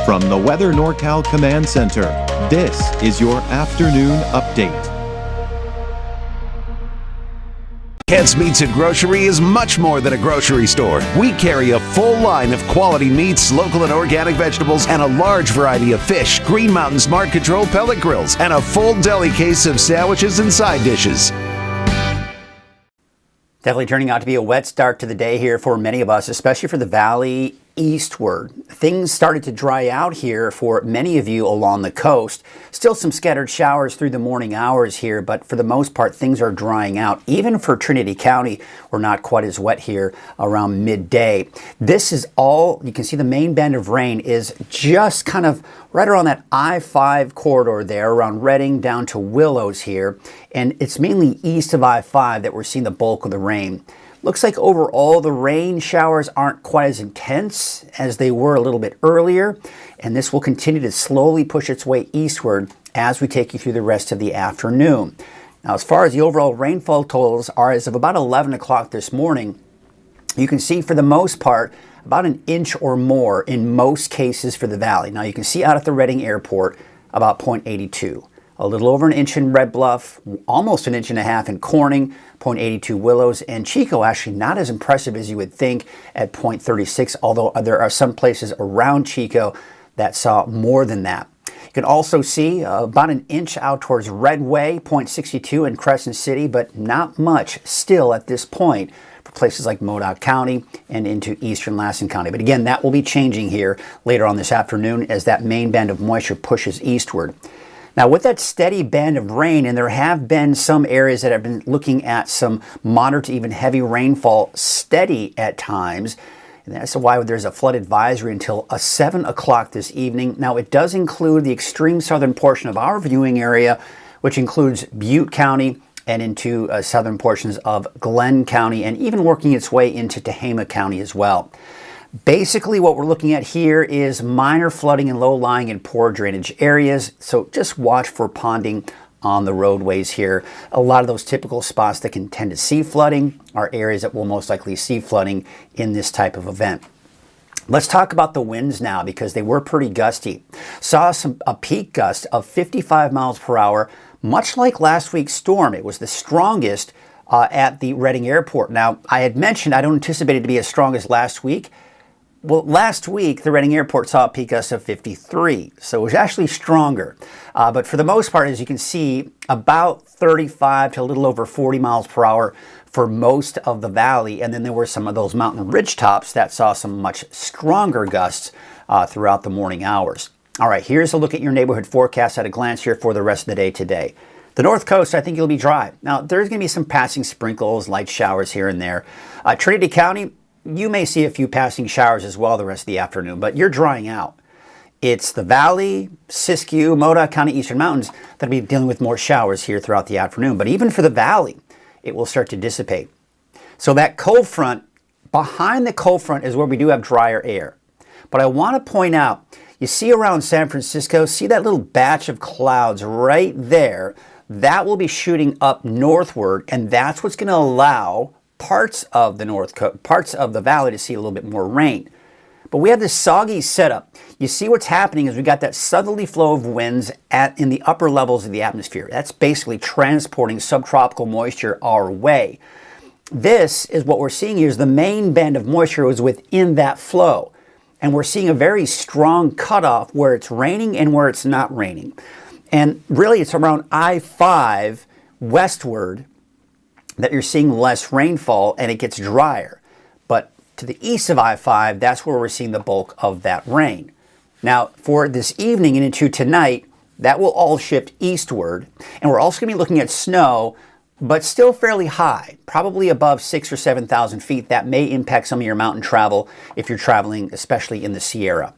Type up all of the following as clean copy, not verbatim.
From the Weather NorCal Command Center, this is your afternoon update. Kent's Meats and Grocery is much more than a grocery store. We carry a full line of quality meats, local and organic vegetables, and a large variety of fish, Green Mountain Smart Control pellet grills, and a full deli case of sandwiches and side dishes. Definitely turning out to be a wet start to the day here for many of us, especially for the valley eastward. Things started to dry out here for many of you along the coast. Still some scattered showers through the morning hours here, but for the most part, things are drying out. Even for Trinity County, we're not quite as wet here around midday. This is all, you can see the main band of rain is just kind of right around that I-5 corridor there, around Redding down to Willows here. And it's mainly east of I-5 that we're seeing the bulk of the rain. Looks like overall the rain showers aren't quite as intense as they were a little bit earlier, and this will continue to slowly push its way eastward as we take you through the rest of the afternoon. Now, as far as the overall rainfall totals are, as of about 11 o'clock this morning, you can see for the most part about an inch or more in most cases for the valley. Now, you can see out at the Redding Airport about 0.82. A little over an inch in Red Bluff, almost an inch and a half in Corning, 0.82 Willows, and Chico actually not as impressive as you would think at 0.36, although there are some places around Chico that saw more than that. You can also see about an inch out towards Redway, 0.62 in Crescent City, but not much still at this point for places like Modoc County and into eastern Lassen County. But again, that will be changing here later on this afternoon as that main band of moisture pushes eastward. Now, with that steady band of rain, and there have been some areas that have been looking at some moderate to even heavy rainfall steady at times, and that's why there's a flood advisory until 7 o'clock this evening. Now, it does include the extreme southern portion of our viewing area, which includes Butte County and into southern portions of Glenn County, and even working its way into Tehama County as well. Basically, what we're looking at here is minor flooding in low-lying and poor drainage areas, so just watch for ponding on the roadways here. A lot of those typical spots that can tend to see flooding are areas that will most likely see flooding in this type of event. Let's talk about the winds now, because they were pretty gusty. Saw a peak gust of 55 miles per hour, much like last week's storm. It was the strongest at the Redding Airport. Now, I had mentioned I don't anticipate it to be as strong as last week. Well, last week, the Redding Airport saw a peak gust of 53, so it was actually stronger. But for the most part, as you can see, about 35 to a little over 40 miles per hour for most of the valley. And then there were some of those mountain ridge tops that saw some much stronger gusts throughout the morning hours. All right, here's a look at your neighborhood forecast at a glance here for the rest of the day today. The North Coast, I think it'll be dry. Now, there's going to be some passing sprinkles, light showers here and there. Trinity County, you may see a few passing showers as well the rest of the afternoon, but you're drying out. It's the valley, Siskiyou, Modoc County, Eastern Mountains that'll be dealing with more showers here throughout the afternoon. But even for the valley, it will start to dissipate. So that cold front, behind the cold front is where we do have drier air. But I want to point out, you see around San Francisco, see that little batch of clouds right there? That will be shooting up northward, and that's what's going to allow parts of the valley to see a little bit more rain. But we have this soggy setup. You see what's happening is we got that southerly flow of winds in the upper levels of the atmosphere. That's basically transporting subtropical moisture our way. This is what we're seeing here is the main band of moisture is within that flow. And we're seeing a very strong cutoff where it's raining and where it's not raining. And really it's around I-5 westward that you're seeing less rainfall and it gets drier. But to the east of I-5, that's where we're seeing the bulk of that rain. Now, for this evening and into tonight, that will all shift eastward. And we're also going to be looking at snow, but still fairly high, probably above 6,000 or 7,000 feet. That may impact some of your mountain travel if you're traveling, especially in the Sierra.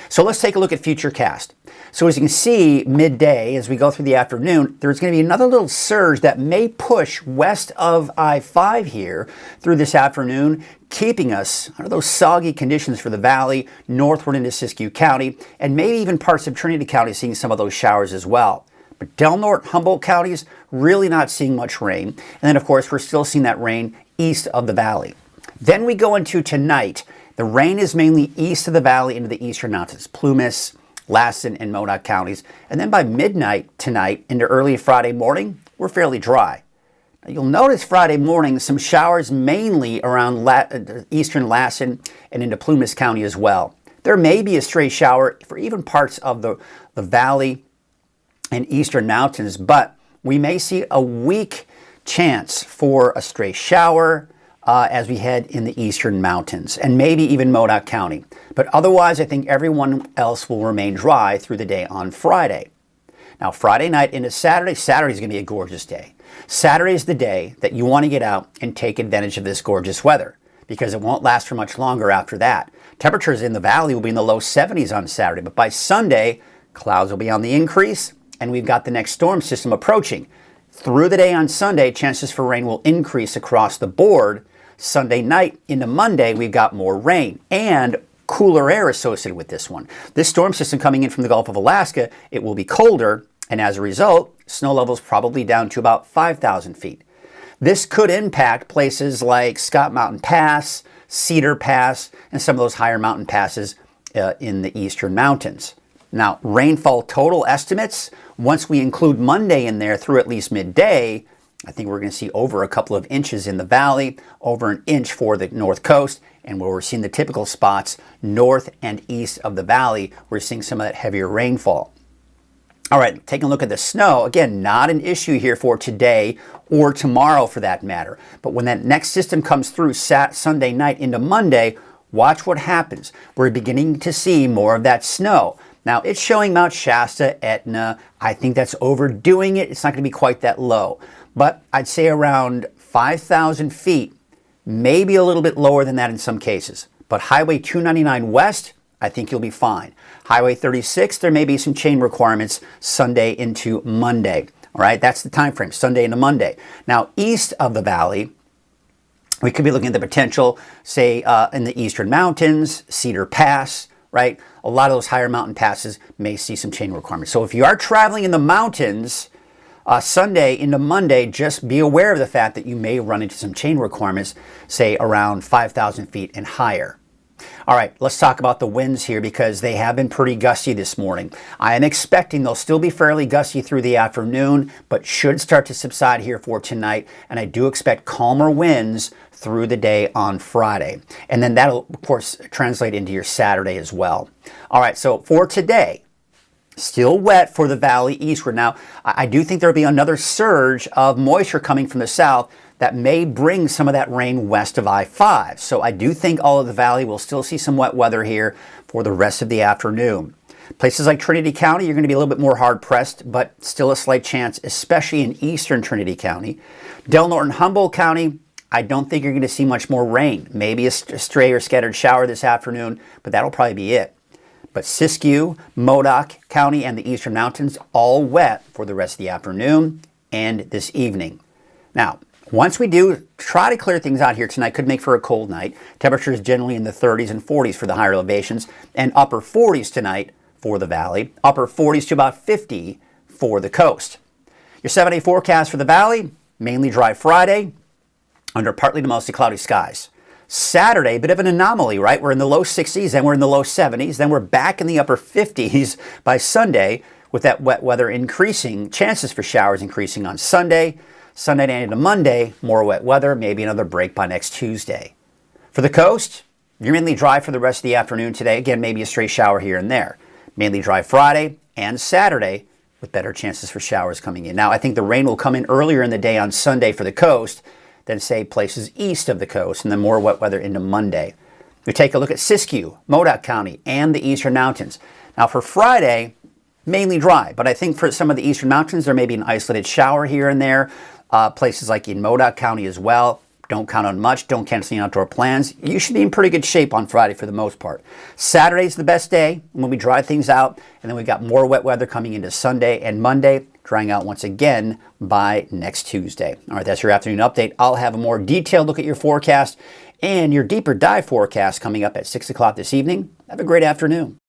So let's take a look at Futurecast. So as you can see, midday, as we go through the afternoon, there's going to be another little surge that may push west of I-5 here through this afternoon, keeping us under those soggy conditions for the valley, northward into Siskiyou County, and maybe even parts of Trinity County seeing some of those showers as well. But Del Norte, Humboldt counties, really not seeing much rain. And then, of course, we're still seeing that rain east of the valley. Then we go into tonight. The rain is mainly east of the valley into the eastern mountains, Plumas, Lassen, and Modoc counties. And then by midnight tonight into early Friday morning, we're fairly dry. Now, you'll notice Friday morning some showers mainly around eastern Lassen and into Plumas County as well. There may be a stray shower for even parts of the valley and eastern mountains, but we may see a weak chance for a stray shower as we head in the eastern mountains and maybe even Modoc County. But otherwise, I think everyone else will remain dry through the day on Friday. Now, Friday night into Saturday, Saturday's going to be a gorgeous day. Saturday is the day that you want to get out and take advantage of this gorgeous weather because it won't last for much longer after that. Temperatures in the valley will be in the low 70s on Saturday, but by Sunday, clouds will be on the increase and we've got the next storm system approaching. Through the day on Sunday, chances for rain will increase across the board. Sunday night into Monday, we've got more rain and cooler air associated with this one. This storm system coming in from the Gulf of Alaska, it will be colder, and as a result, snow levels probably down to about 5,000 feet. This could impact places like Scott Mountain Pass, Cedar Pass, and some of those higher mountain passes in the eastern mountains. Now, rainfall total estimates, once we include Monday in there through at least midday, I think we're going to see over a couple of inches in the valley, over an inch for the north coast, and where we're seeing the typical spots north and east of the valley, we're seeing some of that heavier rainfall. All right, taking a look at the snow. Again, not an issue here for today or tomorrow for that matter. But when that next system comes through Sunday night into Monday, watch what happens. We're beginning to see more of that snow. Now, it's showing Mount Shasta, Etna. I think that's overdoing it. It's not going to be quite that low. But I'd say around 5,000 feet, maybe a little bit lower than that in some cases. But Highway 299 West, I think you'll be fine. Highway 36, there may be some chain requirements Sunday into Monday. All right, that's the time frame, Sunday into Monday. Now, east of the valley, we could be looking at the potential, say, in the eastern mountains, Cedar Pass, right? A lot of those higher mountain passes may see some chain requirements. So if you are traveling in the mountains, Sunday into Monday, just be aware of the fact that you may run into some chain requirements, say around 5,000 feet and higher. All right, let's talk about the winds here because they have been pretty gusty this morning. I am expecting they'll still be fairly gusty through the afternoon, but should start to subside here for tonight. And I do expect calmer winds through the day on Friday. And then that'll, of course, translate into your Saturday as well. All right, so for today, still wet for the valley eastward. Now, I do think there'll be another surge of moisture coming from the south that may bring some of that rain west of I-5. So I do think all of the valley will still see some wet weather here for the rest of the afternoon. Places like Trinity County, you're going to be a little bit more hard-pressed, but still a slight chance, especially in eastern Trinity County. Del Norte and Humboldt County, I don't think you're going to see much more rain. Maybe a stray or scattered shower this afternoon, but that'll probably be it. But Siskiyou, Modoc County, and the eastern mountains, all wet for the rest of the afternoon and this evening. Now, once we do try to clear things out here tonight, could make for a cold night. Temperatures generally in the 30s and 40s for the higher elevations, and upper 40s tonight for the valley. Upper 40s to about 50 for the coast. Your 7-day forecast for the valley, mainly dry Friday, under partly to mostly cloudy skies. Saturday, a bit of an anomaly, right? We're in the low 60s, then we're in the low 70s, then we're back in the upper 50s by Sunday with that wet weather increasing, chances for showers increasing on Sunday. Sunday night into Monday, more wet weather, maybe another break by next Tuesday. For the coast, you're mainly dry for the rest of the afternoon today. Again, maybe a stray shower here and there. Mainly dry Friday and Saturday with better chances for showers coming in. Now, I think the rain will come in earlier in the day on Sunday for the coast than, say, places east of the coast, and then more wet weather into Monday. We take a look at Siskiyou, Modoc County, and the eastern mountains. Now, for Friday, mainly dry, but I think for some of the eastern mountains, there may be an isolated shower here and there. Places like in Modoc County as well. Don't count on much. Don't cancel any outdoor plans. You should be in pretty good shape on Friday for the most part. Saturday's the best day when we dry things out. And then we've got more wet weather coming into Sunday and Monday, drying out once again by next Tuesday. All right, that's your afternoon update. I'll have a more detailed look at your forecast and your deeper dive forecast coming up at 6 o'clock this evening. Have a great afternoon.